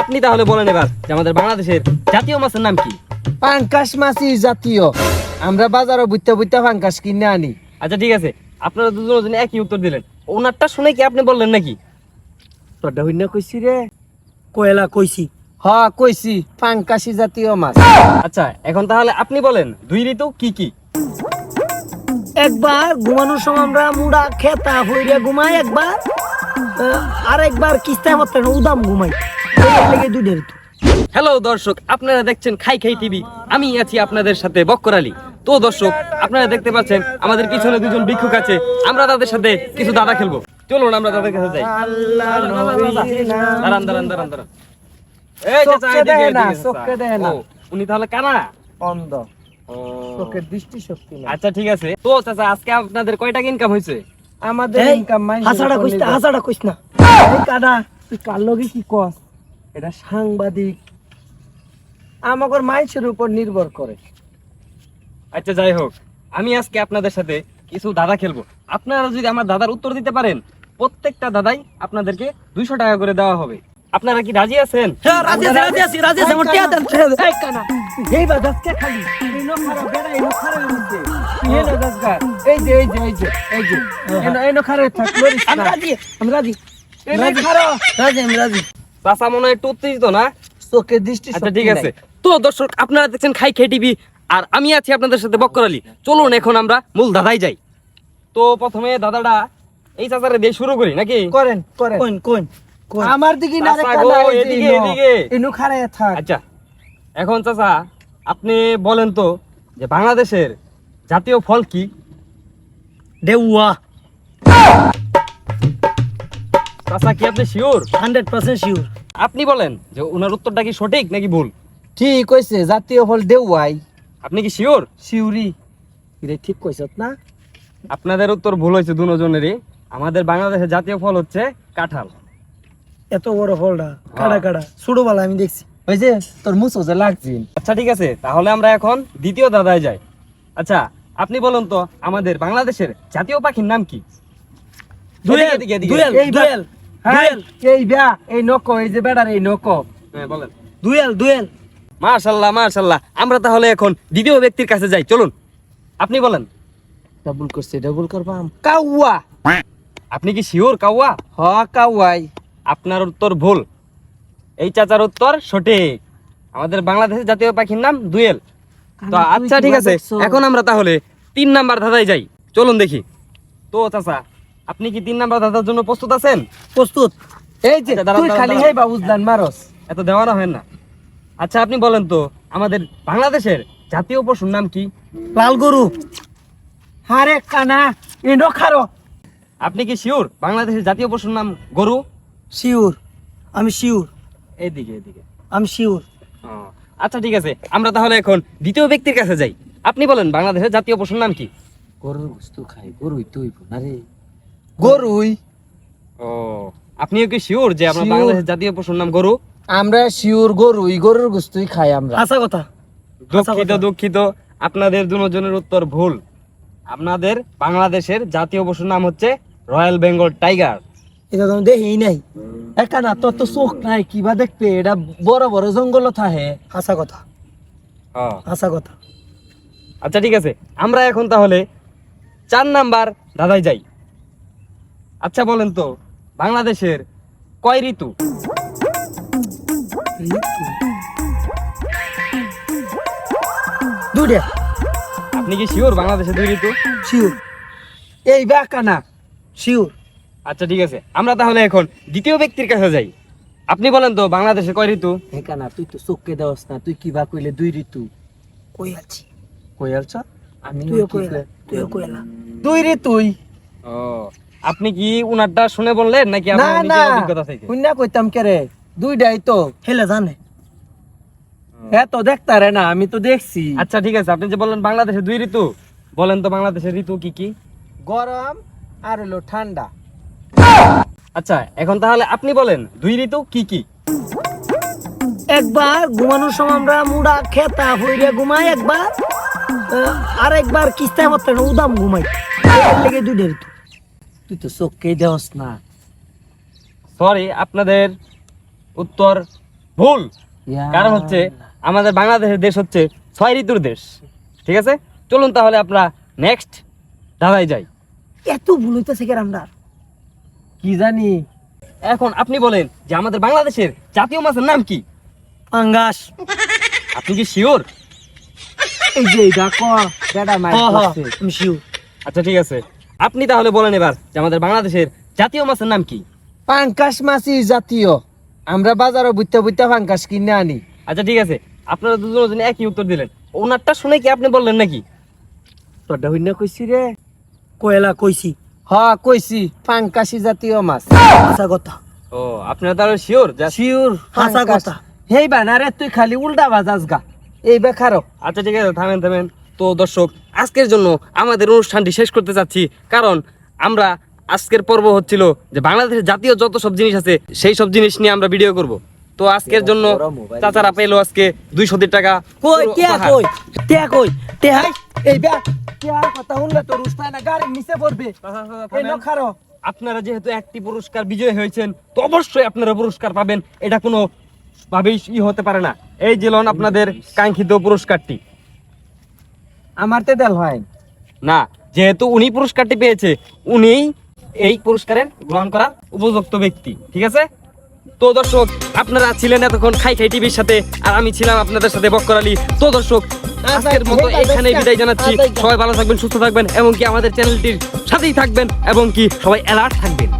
আপনি তাহলে বলেন এবার যে আমাদের বাংলাদেশের জাতীয় মাছের নাম কি? পাঙ্কাশ মাছই জাতীয়। আমরা বাজারে বুইতে বুইতে পাঙ্কাশ কিনে আনি। আচ্ছা ঠিক আছে, আপনারা দুজন একই উত্তর দিলেন। ওনারটা শুনে কি আপনি বললেন নাকি? তোরটা হইনা কইছি রে। কয়লা কইছি। হ্যাঁ কইছি, পাঙ্কাশি জাতীয় মাছ। আচ্ছা এখন তাহলে আপনি বলেন 2 ঋতু কি কি? একবার ঘুমানোর সময় আমরা মুড়া খেতা হইয়া ঘুমাই, একবার আর একবার কিস্তায় মত উদাম ঘুমাই। এর লেগে দুইটা ঋতু। হ্যালো দর্শক, আপনারা দেখছেন খাই খাই টিভি। আমি আছি আপনাদের সাথে বক্কর আলী। তো দর্শক, আপনারা দেখতে পাচ্ছেন আমাদের পিছনে দুজন ভিক্ষুক আছে। আমরা তাদের সাথে কিছু দাদা খেলবো। চলুন আমরা তাদের কাছে যাই। দাঁড়ান দাঁড়ান দাঁড়ান দাঁড়ান। এই চাচা, চোখে এদিকে, দেখে না, এদিকে, চাচা। চোখে দেখে না। ও, উনি তাহলে কানা? অন্ধ, ও, চোখের দৃষ্টি শক্তি না। আচ্ছা ঠিক আছে। তো চাচা, আজকে আপনাদের কয় টাকা ইনকাম হয়েছে? আমাদের এই, ইনকাম মাইন্ড হাসাটা কইস না, হাসাটা কইস না। এই কাদা, তুই কার লগে কি কস? এটা সাংবাদিক, আমাদের মাইন্ডের উপর নির্ভর করে। আচ্ছা যাই হোক, আমি আজকে আপনাদের সাথে কিছু দাদা খেলবো। আপনারা যদি আমার দাদার উত্তর দিতে পারেন, প্রত্যেকটা দাদাই আপনাদেরকে 200 টাকা করে দেওয়া হবে। আপনারা কি রাজি আছেন? হ্যাঁ, রাজি আছি, রাজি আছি, রাজি আছি, আমার টিয়া দেন। এই কানা, এই বাজাজকে খালি এই নখারা বেড়া, এই নখারের মধ্যে তুই এই নজাজগা, এই যে এই যে এই যে এই যে এই নখারে থাক লরিস আমি না। রাজি, আমি রাজি। এই নখারা রাজি, আমি রাজি। চাচা মনে হয় একটু উত্তেজিত না? চোখের দৃষ্টি আচ্ছা শক্তি ঠিক আছে। নাই। তো দর্শক, আপনারা দেখছেন খাই খাই টিভি, আর আমি আছি আপনাদের সাথে বক্কর আলী। চলুন এখন আমরা মূল দাদাই যাই। তো প্রথমে দাদাটা এই চাচারে দিয়ে শুরু করি নাকি? করেন করেন। কোন কোন কোন আমার দিকে না রে চাচা কানা, গো, এই যে এদিকে, এই এদিকে। এই নখারে থাক। আচ্ছা এখন চাচা, আপনি বলেন তো যে বাংলাদেশের জাতীয় ফল কি? দেউয়া। চাচা কি আপনি শিওর? 100% শিওর। আপনি বলেন যে ওনার উত্তরটা কি সঠিক নাকি ভুল? ঠিক কইছে, জাতীয় ফল দেউয়াই। আপনি কি শিওর? শিউরি, এটা ঠিক কইছত না? আপনাদের উত্তর ভুল হয়েছে দুজনেরই। আমাদের বাংলাদেশের জাতীয় ফল হচ্ছে কাঁঠাল। এত বড় ফলটা কাটা কাটা ছোটবেলা আমি দেখছি। ওই যে তোর মুছো যে লাগছে। আচ্ছা ঠিক আছে, তাহলে আমরা এখন দ্বিতীয় দাদায় যাই। আচ্ছা আপনি বলুন তো আমাদের বাংলাদেশের জাতীয় পাখির নাম কি? দুয়েল, এদিকে, এদিকে, দুয়েল, এদিকে। এই দুয়েল, হ্যাঁ, দুয়েল, এই ব্যাহ, এই নকো, এই যে বেড়ার এই নকো। হ্যাঁ বলেন। Dual, dual. মাশাআল্লাহ মাশাআল্লাহ। আমরা তাহলে এখন দ্বিতীয় ব্যক্তির কাছে যাই। চলুন আপনি বলেন। ডাবল করছে, ডাবল করবাম। কাউয়া। আপনি কি শিওর কাউয়া? হ, কাউয়াই। আপনার উত্তর ভুল। এই চাচার উত্তর সঠিক। আমাদের বাংলাদেশের জাতীয় পাখির নাম দুয়েল। তো আচ্ছা ঠিক আছে, এখন আমরা তাহলে 3 নাম্বার ধাঁধায় যাই। চলুন দেখি। তো চাচা, আপনি কি 3 নাম্বার ধাঁধার জন্য প্রস্তুত আছেন? প্রস্তুত। এই যে আচ্ছা, দাঁড়ান, তুই দাঁড়ান, খালি দাঁড়ান। হেই বাবুজদান মারস। এত দেওয়ানো হয় না। আচ্ছা আপনি বলেন তো আমাদের বাংলাদেশের জাতীয় পশুর নাম কি? লাল গরু। আরে কানা, এই নখারো। আপনি কি শিওর বাংলাদেশের জাতীয় পশুর নাম গরু? শিওর, আমি শিওর, এদিকে এদিকে। আমি শিওর। ও, আচ্ছা ঠিক আছে, আমরা তাহলে এখন দ্বিতীয় ব্যক্তির কাছে যাই। আপনি বলেন বাংলাদেশের জাতীয় পশুর নাম কি? গরুর বস্তু খাই, গরুই তুই না রে। গরুই। ও, আপনিও কি শিওর যে আমরা Sure. বাংলাদেশের জাতীয় পশুর নাম গরু? আমরা শিওর গরুই, গরুর বস্তুই খাই আমরা। আশা কথা। দুঃখিত কথা। দুঃখিত, আপনাদের দুজনের উত্তর ভুল। আপনাদের বাংলাদেশের জাতীয় পশুর নাম হচ্ছে রয়্যাল বেঙ্গল টাইগার। এটা তো আমি দেখি নাই। এ কানা, তোর তো চোখ নাই, কিবা দেখতে? এটা বড় বড় জঙ্গল থাকে। আশা কথা, হ্যাঁ। আশা কথা। আচ্ছা ঠিক আছে, আমরা এখন তাহলে 4 নাম্বার দাদাই যাই। আচ্ছা বলেন তো বাংলাদেশের কয় ঋতু? দুইটা। আপনি কি শিওর বাংলাদেশের 2 ঋতু? শিওর, এই ব্যাহ কানা। শিওর। আচ্ছা ঠিক আছে, আমরা তাহলে এখন দ্বিতীয় ব্যক্তির কাছে যাই। আপনি বলেন তো বাংলাদেশে কয় ঋতু? হে কানা, তুই তো চোখকে দেওয়াস না, তুই কিবা কইলে 2 ঋতু কই আছি? কই আলছ? আমি তুইও কইলা, তুইও কইলা। 2 ঋতুই। ও, আপনি কি উনারটা শুনে বললেন নাকি না আপনার না, নিজের অভিজ্ঞতা থেকে? কুন্না কইতাম কে রে, দুইটাই তো। হেলে জানে। হ্যাঁ তো দেখতারে না, আমি তো দেখছি। আচ্ছা ঠিক আছে, আপনি যে বললেন বাংলাদেশে 2 ঋতু, বলেন তো বাংলাদেশের ঋতু কি কি? গরম আর হলো ঠান্ডা। আচ্ছা এখন তাহলে আপনি বলেন 2 ঋতু কি কি? একবার ঘুমানোর সময় আমরা মুড়া খেতা হইয়া ঘুমাই, একবার আর একবার কিস্তায় মত উদাম ঘুমাই। এর লেগে দুইটা ঋতু। তুই তো চোখকেই দেওয়াস না। সরি, আপনাদের উত্তর ভুল। কারণ হচ্ছে আমাদের বাংলাদেশের দেশ হচ্ছে 6 ঋতুর দেশ। ঠিক আছে, চলুন তাহলে আমরা নেক্সট ধাঁধায় যাই। এত ভুল হইতেছে কেন আমরা? কি জানি? এখন আপনি বলেন যে আমাদের বাংলাদেশের জাতীয় মাছের নাম কি? পাঙ্গাস। আপনি কি শিওর? এই যে এইটা ক বেড়া মাছ করছে। আমি শিওর। আচ্ছা ঠিক আছে, আপনি তাহলে বলেন এবার যে আমাদের বাংলাদেশের জাতীয় মাছের নাম কি? পাঙ্কাশ মাছই জাতীয়। আমরা বাজারে বুইতে বুইতে পাঙ্কাশ কিনে আনি। আচ্ছা ঠিক আছে, আপনারা দুজন একই উত্তর দিলেন। ওনারটা শুনে কি আপনি বললেন নাকি? তোরটা হইনা কইছি রে। কয়লা কইছি। হ্যাঁ কইছি, পাঙ্কাশি জাতীয় মাছ। হাসা কথা। ও, আপনারা তাহলে শিওর? শিওর হাসা কথা। হেই বানারে তুই খালি উল্টা বাজাস গা। এই বেখারো। আচ্ছা ঠিক আছে, থামেন থামেন। তো দর্শক, আজকের জন্য আমাদের অনুষ্ঠানটি শেষ করতে চাচ্ছি, কারণ আমরা আজকের পর্ব হচ্ছিল যে বাংলাদেশের জাতীয় যত সব জিনিস আছে সেই সব জিনিস নিয়ে আমরা ভিডিও করব। তো আজকের জন্য চাচারা পেলো আজকে 200 টাকা। কই পুরো টিয়া উপহার। কই? টিয়া কই? টিয়া এই বে টিয়ার কথা শুনলে তো রুস্তায় না গাড়ির নিচে পড়বে। এই নো খারো। আপনারা যেহেতু একটি পুরস্কার বিজয়ী হয়েছেন, তো অবশ্যই আপনারা পুরস্কার পাবেন, এটা কোনো ভাবেই হতে পারে না। এই যে লন আপনাদের কাঙ্ক্ষিত পুরস্কারটি। আমার তে দেল হয়। না, যেহেতু উনি পুরস্কারটি পেয়েছে, উনি এই পুরস্কারের গ্রহণ করার উপযুক্ত ব্যক্তি। ঠিক আছে, তো দর্শক, আপনারা ছিলেন এতক্ষণ খাই খাই টিভির সাথে, আর আমি ছিলাম আপনাদের সাথে বক্কর আলী। তো দর্শক, আজকের মতো এখানে বিদায় জানাচ্ছি। সবাই ভালো থাকবেন, সুস্থ থাকবেন, এবং কি আমাদের চ্যানেলটির সাথেই থাকবেন, এবং কি সবাই অ্যালার্ট থাকবেন।